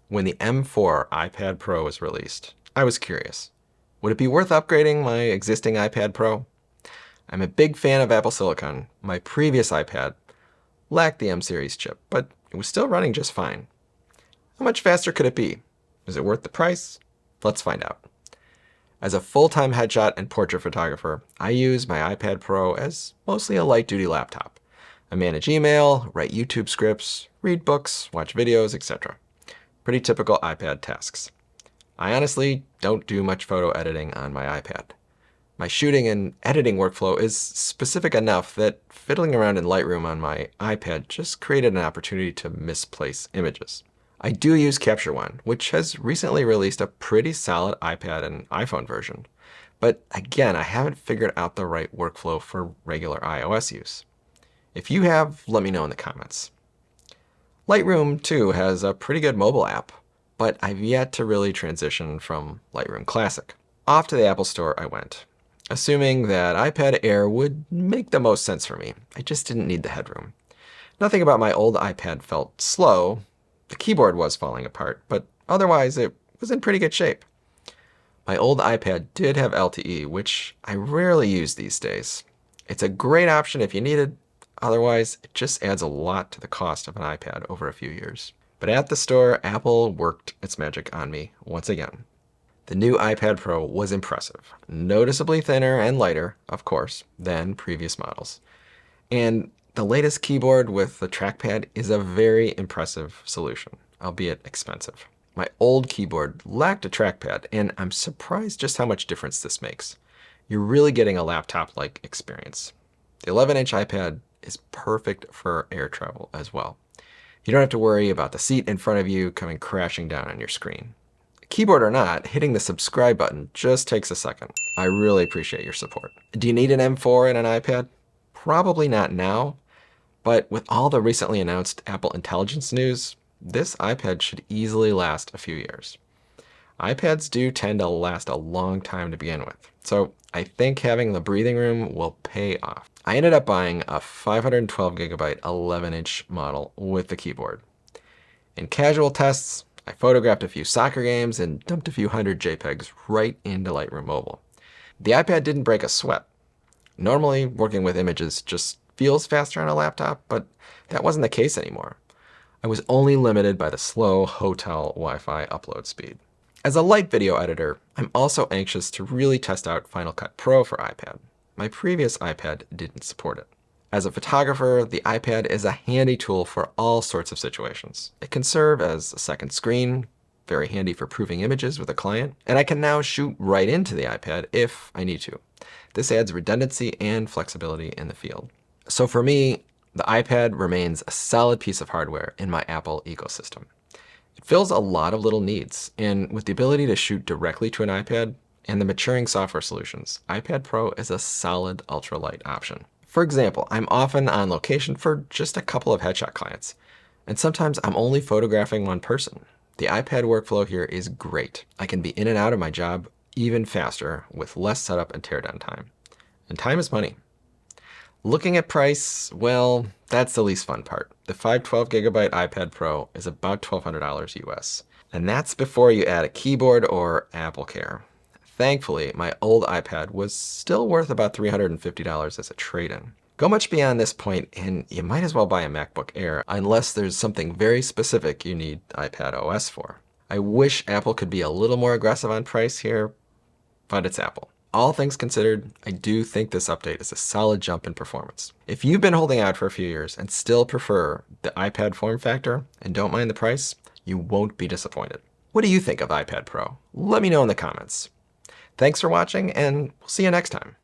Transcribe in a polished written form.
When the M4 iPad Pro was released, I was curious. Would it be worth upgrading my existing iPad Pro? I'm a big fan of Apple Silicon. My previous iPad lacked the M series chip, but it was still running just fine. How much faster could it be? Is it worth the price? Let's find out. As a full-time headshot and portrait photographer, I use my iPad Pro as mostly a light-duty laptop. I manage email, write YouTube scripts, read books, watch videos, etc. Pretty typical iPad tasks. I honestly don't do much photo editing on my iPad. My shooting and editing workflow is specific enough that fiddling around in Lightroom on my iPad just created an opportunity to misplace images. I do use Capture One, which has recently released a pretty solid iPad and iPhone version. But again, I haven't figured out the right workflow for regular iOS use. If you have, let me know in the comments. Lightroom, too, has a pretty good mobile app, but I've yet to really transition from Lightroom Classic. Off to the Apple Store I went, assuming that iPad Air would make the most sense for me. I just didn't need the headroom. Nothing about my old iPad felt slow. The keyboard was falling apart, but otherwise it was in pretty good shape. My old iPad did have LTE, which I rarely use these days. It's a great option if you need it. Otherwise, it just adds a lot to the cost of an iPad over a few years. But at the store, Apple worked its magic on me once again. The new iPad Pro was impressive, noticeably thinner and lighter, of course, than previous models. And the latest keyboard with the trackpad is a very impressive solution, albeit expensive. My old keyboard lacked a trackpad, and I'm surprised just how much difference this makes. You're really getting a laptop-like experience. The 11-inch iPad is perfect for air travel as well. You don't have to worry about the seat in front of you coming crashing down on your screen. Keyboard or not, hitting the subscribe button just takes a second. I really appreciate your support. Do you need an M4 and an iPad? Probably not now, but with all the recently announced Apple Intelligence news, this iPad should easily last a few years. iPads do tend to last a long time to begin with, so I think having the breathing room will pay off. I ended up buying a 512 gigabyte 11-inch model with the keyboard. In casual tests, I photographed a few soccer games and dumped a few hundred JPEGs right into Lightroom Mobile. The iPad didn't break a sweat. Normally, working with images just feels faster on a laptop, but that wasn't the case anymore. I was only limited by the slow hotel Wi-Fi upload speed. As a light video editor, I'm also anxious to really test out Final Cut Pro for iPad. My previous iPad didn't support it. As a photographer, the iPad is a handy tool for all sorts of situations. It can serve as a second screen, very handy for proving images with a client, and I can now shoot right into the iPad if I need to. This adds redundancy and flexibility in the field. So for me, the iPad remains a solid piece of hardware in my Apple ecosystem. It fills a lot of little needs, and with the ability to shoot directly to an iPad and the maturing software solutions, iPad Pro is a solid ultralight option. For example, I'm often on location for just a couple of headshot clients, and sometimes I'm only photographing one person. The iPad workflow here is great. I can be in and out of my job even faster with less setup and teardown time. And time is money. Looking at price, well, that's the least fun part. The 512 gigabyte iPad Pro is about $1,200 US, and that's before you add a keyboard or Apple Care. Thankfully, my old iPad was still worth about $350 as a trade-in. Go much beyond this point, and you might as well buy a MacBook Air unless there's something very specific you need iPad OS for. I wish Apple could be a little more aggressive on price here, but it's Apple. All things considered, I do think this update is a solid jump in performance. If you've been holding out for a few years and still prefer the iPad form factor and don't mind the price, you won't be disappointed. What do you think of iPad Pro? Let me know in the comments. Thanks for watching, and we'll see you next time.